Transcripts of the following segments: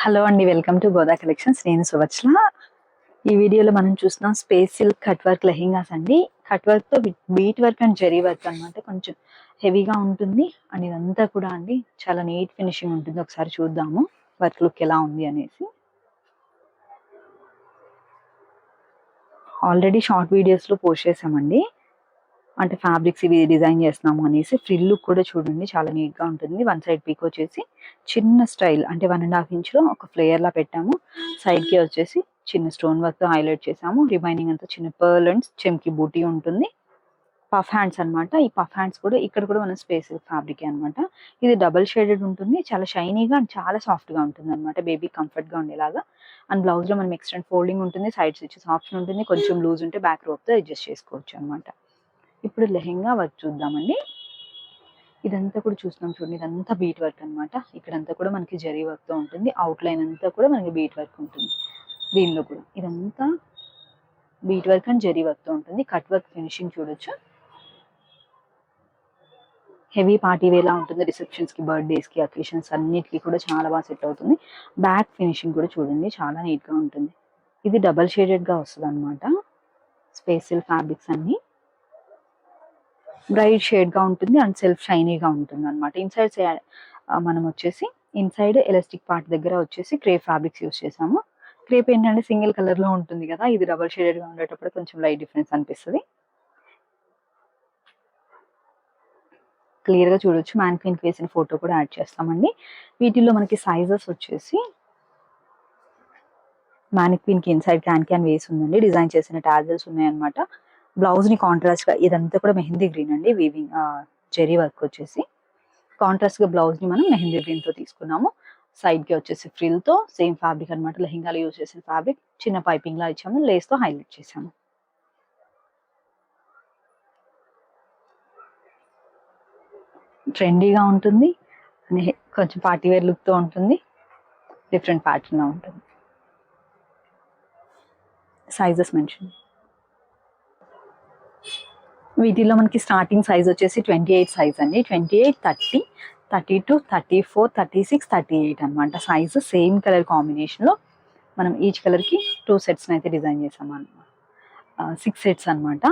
Hello అండి, welcome to Goda collections. నేను సువత్సల. ఈ వీడియోలో మనం చూస్తున్నాం space silk cut work lehengas అండి. కట్ వర్క్ తో bead work and zari work అన్నమాట. కొంచెం హెవీగా ఉంటుంది అండ్ ఇదంతా కూడా అండి చాలా నీట్ ఫినిషింగ్ ఉంటుంది. ఒకసారి చూద్దాము వర్క్ లుక్ ఎలా ఉంది అనేసి. ఆల్రెడీ షార్ట్ వీడియోస్ లో పోస్ట్ చేసామండి, అంటే ఫ్యాబ్రిక్స్ ఇవి డిజైన్ చేస్తున్నాము అనేసి. ఫ్రిల్ లుక్ కూడా చూడండి, చాలా నీట్ గా ఉంటుంది. వన్ సైడ్ పీక్ వచ్చేసి చిన్న స్టైల్, అంటే 1.5 ఇంచ్ లో ఒక ఫ్లేయర్ లా పెట్టాము. సైడ్ కి వచ్చేసి చిన్న స్టోన్ వర్క్ తో హైలైట్ చేసాము. రిమైనింగ్ అంతా చిన్న పర్ల్ అండ్ చెమ్కి బూటీ ఉంటుంది. పఫ్ హ్యాండ్స్ అన్నమాట. ఈ పఫ్ హ్యాండ్స్ కూడా ఇక్కడ కూడా మన స్పేస్ ఫ్యాబ్రిక్ అన్నమాట. ఇది డబుల్ షేడెడ్ ఉంటుంది, చాలా షైనీగా అండ్ చాలా సాఫ్ట్ గా ఉంటుంది అనమాట. బేబీ కంఫర్ట్ గా ఉండేలాగా. అండ్ బ్లౌజ్ లో మనం ఎక్స్టెండ్ ఫోల్డింగ్ ఉంటుంది, సైడ్ స్టిచెస్ ఆప్షన్ ఉంటుంది. కొంచెం లూజ్ ఉంటే బ్యాక్ రోప్ తో అడ్జస్ట్ చేసుకోవచ్చు అనమాట. ఇప్పుడు లెహెంగా వర్క్ చూద్దామండి. ఇదంతా కూడా చూస్తున్నాం చూడండి, ఇదంతా బీట్ వర్క్ అనమాట. ఇక్కడంతా కూడా మనకి జరీ వర్క్ తో ఉంటుంది. అవుట్ లైన్ అంతా కూడా మనకి బీట్ వర్క్ ఉంటుంది. దీనిలో కూడా ఇదంతా bead work and zari work తో ఉంటుంది. కట్ వర్క్ ఫినిషింగ్ చూడొచ్చు. హెవీ పార్టీ వేలా ఉంటుంది. రిసెప్షన్స్ కి, బర్త్డేస్ కి, అకేషన్స్ అన్నిటికీ కూడా చాలా బాగా సెట్ అవుతుంది. బ్యాక్ ఫినిషింగ్ కూడా చూడండి, చాలా నీట్ గా ఉంటుంది. ఇది డబల్ షేడెడ్ గా వస్తుంది అనమాట. స్పేషియల్ ఫ్యాబ్రిక్స్ అన్ని బ్రైట్ షేడ్ గా ఉంటుంది అండ్ సెల్ఫ్ షైనీగా ఉంటుంది అనమాట. ఇన్సైడ్ మనం వచ్చేసి ఇన్సైడ్ ఎలాస్టిక్ పార్ట్ దగ్గర వచ్చేసి క్రేప్ ఫ్యాబ్రిక్స్ యూస్ చేసాము. క్రేప్ ఏంటంటే సింగిల్ కలర్ లో ఉంటుంది కదా, ఇది డబల్ షేడెడ్ గా ఉండేటప్పుడు కొంచెం లైట్ డిఫరెన్స్ అనిపిస్తుంది. క్లియర్ గా చూడొచ్చు. మ్యాన్క్వీన్ కి వేసిన ఫోటో కూడా యాడ్ చేస్తామండి. వీటిల్లో మనకి సైజెస్ వచ్చేసి మ్యానిక్వీన్ కి ఇన్సైడ్ క్యాన్ వేసి ఉందండి. డిజైన్ చేసిన టాజల్స్ ఉన్నాయన్నమాట. బ్లౌజ్ ని కాంట్రాస్ట్ గా, ఇదంతా కూడా మెహందీ గ్రీన్ అండి. వీవింగ్ జెరీ వర్క్ వచ్చేసి కాంట్రాస్ట్ గా బ్లౌజ్ ని మనం మెహందీ గ్రీన్ తో తీసుకున్నాము. సైడ్ కి వచ్చేసి ఫ్రిల్ తో సేమ్ ఫ్యాబ్రిక్ అనమాట. లెహంగాలో యూజ్ చేసిన ఫ్యాబ్రిక్ చిన్న పైపింగ్ లా ఇచ్చాము, లేస్ తో హైలైట్ చేసాము. ట్రెండీగా ఉంటుంది, కొంచెం పార్టీ వేర్ లుక్ తో ఉంటుంది. డిఫరెంట్ ప్యాటర్న్ లా ఉంటుంది. Sizes mention. వీటిలో మనకి స్టార్టింగ్ సైజ్ వచ్చేసి 28 సైజ్ అండి. 28, 30, 32, 34, 36, 38 అనమాట. సైజ్ సేమ్ కలర్ కాంబినేషన్ లో మనం ఈచ్ కలర్ కి 2 సెట్స్ అయితే డిజైన్ చేసాం అనమాట. 6 సెట్స్ అనమాట.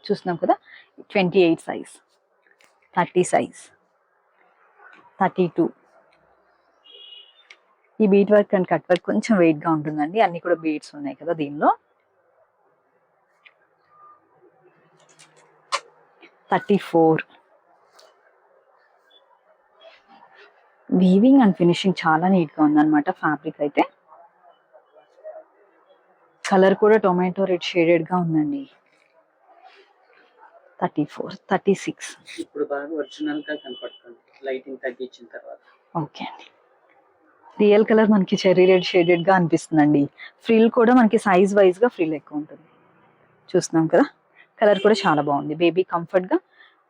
చూస్తున్నాం కదా, 28 సైజ్, 30 సైజ్, 32. ఈ bead work and cut work కొంచెం వెయిట్ గా ఉంటుందండి. అన్ని కూడా బీడ్స్ ఉన్నాయి కదా దీనిలో. 34. వీవింగ్ అండ్ ఫినిషింగ్ చాలా నీట్ గా ఉందన్నమాట. ఫ్యాబ్రిక్ అయితే కలర్ కూడా టొమాటో రెడ్ షేడెడ్ గా ఉందండి. 34, 36. ఇప్పుడు బాగా ఒరిజినల్ గా కనపడుతుంది లైటింగ్ తగ్గించిన తర్వాత. ఓకే అండి. రియల్ కలర్ మనకి చెర్రీ రెడ్ షేడెడ్ గా అనిపిస్తుందండి. ఫ్రిల్ కూడా మనకి సైజ్ వైజ్ గా ఫ్రిల్ ఎక్కువ ఉంటుంది. చూస్తున్నాం కదా, కలర్ కూడా చాలా బాగుంది. బేబీ కంఫర్ట్ గా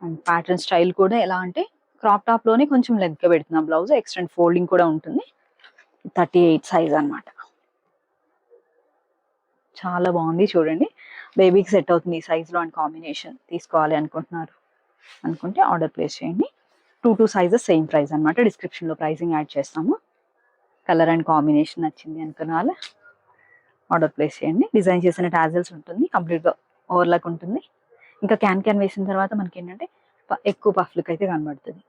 అండ్ ప్యాటర్న్ స్టైల్ కూడా ఎలా అంటే క్రాప్ టాప్ లోనే కొంచెం లెంత్ గా పెడుతున్నాం. బ్లౌజ్ ఎక్స్టెండ్ ఫోల్డింగ్ కూడా ఉంటుంది. 38 సైజ్ అన్నమాట. చాలా బాగుంది చూడండి. బేబీకి సెట్ అవుతుంది ఈ సైజ్ లో అండ్ కాంబినేషన్. తీసుకోవాలి అనుకుంటే ఆర్డర్ ప్లేస్ చేయండి. 2 సైజెస్ సేమ్ ప్రైస్ అనమాట. డిస్క్రిప్షన్ లో ప్రైసింగ్ యాడ్ చేస్తాము. కలర్ అండ్ కాంబినేషన్ నచ్చింది అనుకున్న వాళ్ళు ఆర్డర్ ప్లేస్ చేయండి. డిజైన్ చేసిన టాజల్స్ ఉంటుంది, కంప్లీట్ గా ఓవర్లాక్ ఉంటుంది. ఇంకా క్యాన్ వేసిన తర్వాత మనకి ఏంటంటే ఎక్కువ పఫ్ లుక్ అయితే కనబడుతుంది.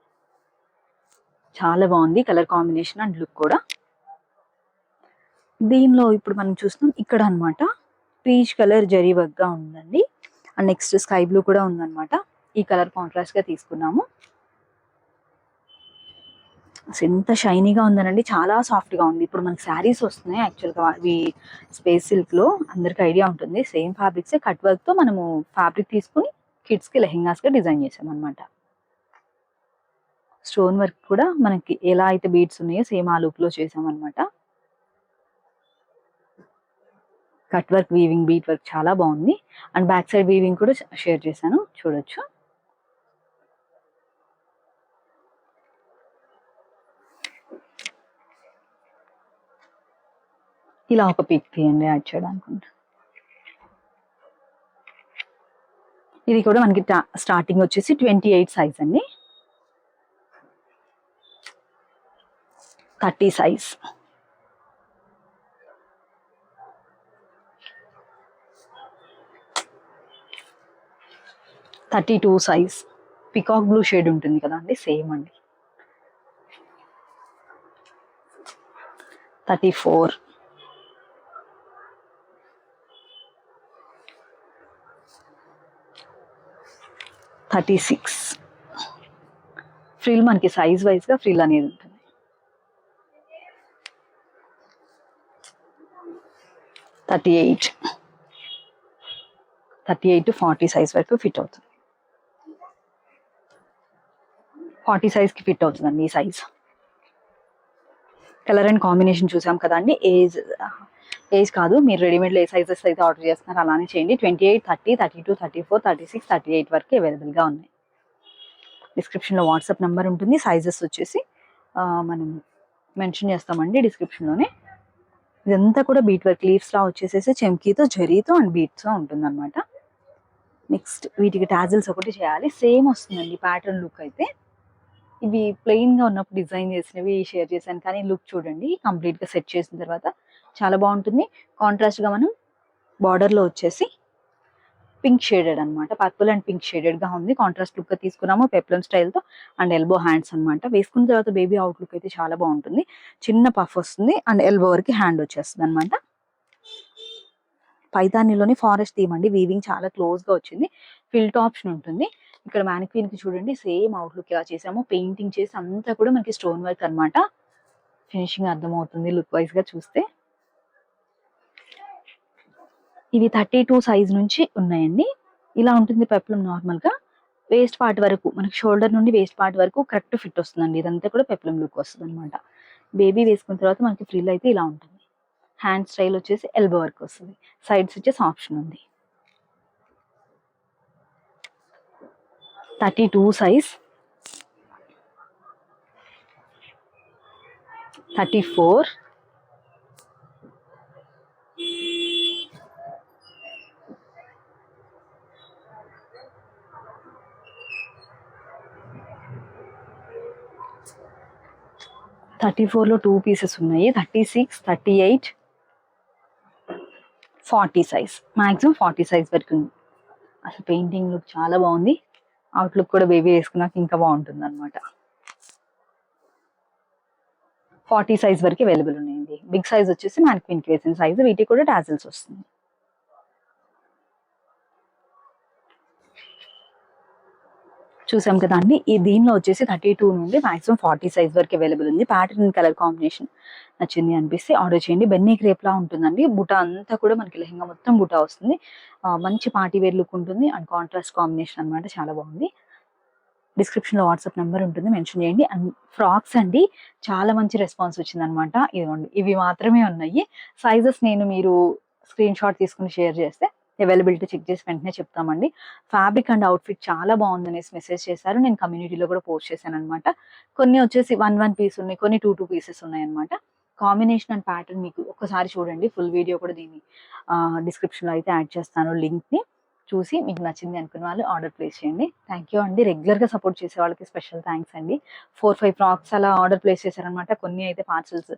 చాలా బాగుంది కలర్ కాంబినేషన్ అండ్ లుక్ కూడా. దీనిలో ఇప్పుడు మనం చూస్తున్నాం ఇక్కడ అన్నమాట, పీచ్ కలర్ జరీ వర్క్ గా ఉందండి. అండ్ నెక్స్ట్ స్కై బ్లూ కూడా ఉందన్నమాట. ఈ కలర్ కాంట్రాస్ట్ గా తీసుకున్నాము. ఎంత షైనీగా ఉందనండి, చాలా సాఫ్ట్ గా ఉంది. ఇప్పుడు మనకి శారీస్ వస్తున్నాయి యాక్చువల్ గా, అవి స్పేస్ సిల్క్ లో అందరికి ఐడియా ఉంటుంది. సేమ్ ఫ్యాబ్రిక్స్ కట్ వర్క్ తో మనము ఫ్యాబ్రిక్ తీసుకుని కిడ్స్ కి లెహెంగాస్ గా డిజైన్ చేసాం అనమాట. స్టోన్ వర్క్ కూడా మనకి ఎలా అయితే బీడ్స్ ఉన్నాయో సేమ్ ఆ లుక్ లో చేసాం అనమాట. Cut work, weaving, bead work చాలా బాగుంది. అండ్ బ్యాక్ సైడ్ వీవింగ్ కూడా షేర్ చేశాను, చూడొచ్చు. ఇలా ఒక పిక్ తీయండి యాడ్ చేయడానికి. ఇది కూడా మనకి స్టార్టింగ్ వచ్చేసి 28 సైజ్ అండి. 30 size, 32 size, peacock blue shade ఉంటుంది కదా అండి, సేమ్ అండి. 34, 36. ఫ్రిల్ మనకి సైజ్ వైజ్ గా ఫ్రిల్ అనేది ఉంటుంది. 38, 38 to 40 సైజ్ వరకు ఫిట్ అవుతుంది. 40 సైజ్ కి ఫిట్ అవుతుందండి ఈ సైజ్. కలర్ అండ్ కాంబినేషన్ చూసాం కదండి. ఏజ్ కాదు, మీరు రెడీమేడ్లో ఏ సైజెస్ అయితే ఆర్డర్ చేస్తున్నారో అలానే చేయండి. 28, 30, 32, 34, 36, 38 వరకు అవైలబుల్గా ఉన్నాయి. డిస్క్రిప్షన్లో వాట్సాప్ నెంబర్ ఉంటుంది. సైజెస్ వచ్చేసి మనం మెన్షన్ చేస్తామండి డిస్క్రిప్షన్లోనే. ఇదంతా కూడా బీట్ వర్క్, లీవ్స్లా వచ్చేసేసి చెమ్కీతో, జరీతో అండ్ బీట్స్తో ఉంటుంది అనమాట. నెక్స్ట్ వీటికి టాజిల్స్ ఒకటి చేయాలి. సేమ్ వస్తుందండి ప్యాటర్న్ లుక్ అయితే. ఇవి ప్లెయిన్గా ఉన్నప్పుడు డిజైన్ చేసినవి షేర్ చేశాను, కానీ లుక్ చూడండి కంప్లీట్గా సెట్ చేసిన తర్వాత చాలా బాగుంటుంది. కాంట్రాస్ట్గా మనం బార్డర్లో వచ్చేసి పింక్ షేడెడ్ అనమాట, పర్పుల్ అండ్ పింక్ షేడెడ్గా ఉంది. కాంట్రాస్ట్ లుక్గా తీసుకున్నాము పెప్లమ్ స్టైల్తో అండ్ ఎల్బో హ్యాండ్స్ అనమాట. వేసుకున్న తర్వాత బేబీ అవుట్ లుక్ అయితే చాలా బాగుంటుంది. చిన్న పఫ్ వస్తుంది అండ్ ఎల్బో వరకు హ్యాండ్ వచ్చేస్తుంది అనమాట. పైతానీలోని ఫారెస్ట్ థీమ్ అండి, వీవింగ్ చాలా క్లోజ్గా వచ్చింది. ఫిల్ట్ ఆప్షన్ ఉంటుంది. ఇక్కడ మ్యానిక్వీన్ కి చూడండి సేమ్ అవుట్లుక్ ఎలా చేసాము, పెయింటింగ్ చేసి అంతా కూడా మనకి స్టోన్ వర్క్ అనమాట. ఫినిషింగ్ అర్థమవుతుంది లుక్ వైజ్ గా చూస్తే. ఇవి 32 సైజ్ నుంచి ఉన్నాయండి. ఇలా ఉంటుంది పెప్లమ్. నార్మల్ గా వేస్ట్ పార్ట్ వరకు, మనకి షోల్డర్ నుండి వేస్ట్ పార్ట్ వరకు కరెక్ట్ ఫిట్ వస్తుందండి. ఇదంతా కూడా పెప్లమ్ లుక్ వస్తుంది అనమాట. బేబీ వేసుకున్న తర్వాత మనకి ఫ్రిల్ అయితే ఇలా ఉంటుంది. హ్యాండ్ స్టైల్ వచ్చేసి ఎల్బో వర్క్ వస్తుంది. సైడ్స్ వచ్చేసి ఆప్షన్ ఉంది. 32 సైజ్, 34, 34లో 2 పీసెస్ ఉన్నాయి. 36, 38, 40 సైజ్, మాక్సిమం 40 సైజ్ వరకు ఉంది. అసలు పెయింటింగ్ లుక్ చాలా బాగుంది. అవుట్లుక్ కూడా బేబీ వేసుకున్నాక ఇంకా బాగుంటుంది అనమాట. 40 సైజ్ వరకు అవైలబుల్ ఉన్నాయండి. బిగ్ సైజ్ వచ్చేసి మ్యానిక్వీన్ కి వేసిన సైజ్. వీటికి కూడా టాజిల్స్ వస్తుంది. చూసాం కదా అండి. ఈ దీనిలో వచ్చేసి 32 నుండి మాక్సిమం 40 సైజ్ వరకు అవైలబుల్ ఉంది. ప్యాటర్న్ కలర్ కాంబినేషన్ నచ్చింది అనిపిస్తే ఆర్డర్ చేయండి. బెన్నీ క్రేప్ లా ఉంటుందండి. బుటా అంతా కూడా మనకి లెహంగా మొత్తం బుటా వస్తుంది. మంచి పార్టీ వేర్ లుక్ ఉంటుంది అండ్ కాంట్రాస్ట్ కాంబినేషన్ అనమాట. చాలా బాగుంది. డిస్క్రిప్షన్ లో వాట్సాప్ నెంబర్ ఉంటుంది, మెన్షన్ చేయండి. అండ్ ఫ్రాక్స్ అండి చాలా మంచి రెస్పాన్స్ వచ్చింది అనమాట. ఇదిగోండి ఇవి మాత్రమే ఉన్నాయి. సైజెస్ నేను మీరు స్క్రీన్ షాట్ తీసుకుని షేర్ చేస్తే అవైలబిలిటీ చెక్ చేసి వెంటనే చెప్తామండి. ఫ్యాబ్రిక్ అండ్ అవుట్ఫిట్ చాలా బాగుందనేసి మెసేజ్ చేశారు. నేను కమ్యూనిటీలో కూడా పోస్ట్ చేశాను అనమాట. కొన్ని వచ్చేసి 1 పీస్ ఉన్నాయి, కొన్ని 2 పీసెస్ ఉన్నాయి అనమాట. కాంబినేషన్ అండ్ ప్యాటర్న్ మీకు ఒక్కసారి చూడండి. ఫుల్ వీడియో కూడా దీన్ని డిస్క్రిప్షన్ లో అయితే యాడ్ చేస్తాను. లింక్ ని చూసి మీకు నచ్చింది అనుకున్న వాళ్ళు ఆర్డర్ ప్లేస్ చేయండి. థ్యాంక్ యూ అండి. రెగ్యులర్ గా సపోర్ట్ చేసే వాళ్ళకి స్పెషల్ థ్యాంక్స్ అండి. 4-5 ఫ్రాక్స్ అలా ఆర్డర్ ప్లేస్ చేశారనమాట. కొన్ని అయితే పార్సల్స్,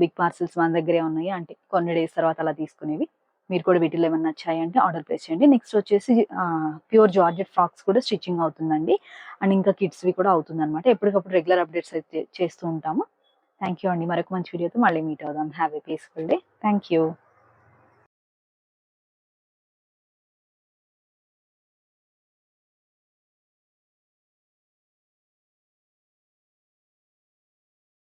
బిగ్ పార్సల్స్ మన దగ్గరే ఉన్నాయి. అంటే కొన్ని డేస్ తర్వాత అలా తీసుకునేవి. మీరు కూడా వీటిలో ఏమైనా నచ్చాయి అంటే ఆర్డర్ ప్లేస్ చేయండి. నెక్స్ట్ వచ్చేసి ప్యూర్ జార్జెట్ ఫ్రాక్స్ కూడా స్టిచ్చింగ్ అవుతుందండి. అండ్ ఇంకా కిడ్స్వి కూడా అవుతుంది అనమాట. ఎప్పటికప్పుడు రెగ్యులర్ అప్డేట్స్ అయితే చేస్తూ ఉంటాము. థ్యాంక్ యూ అండి. మరొక మంచి వీడియోతో మళ్ళీ మీట్ అవుదాం. Have a peaceful day. Thank you.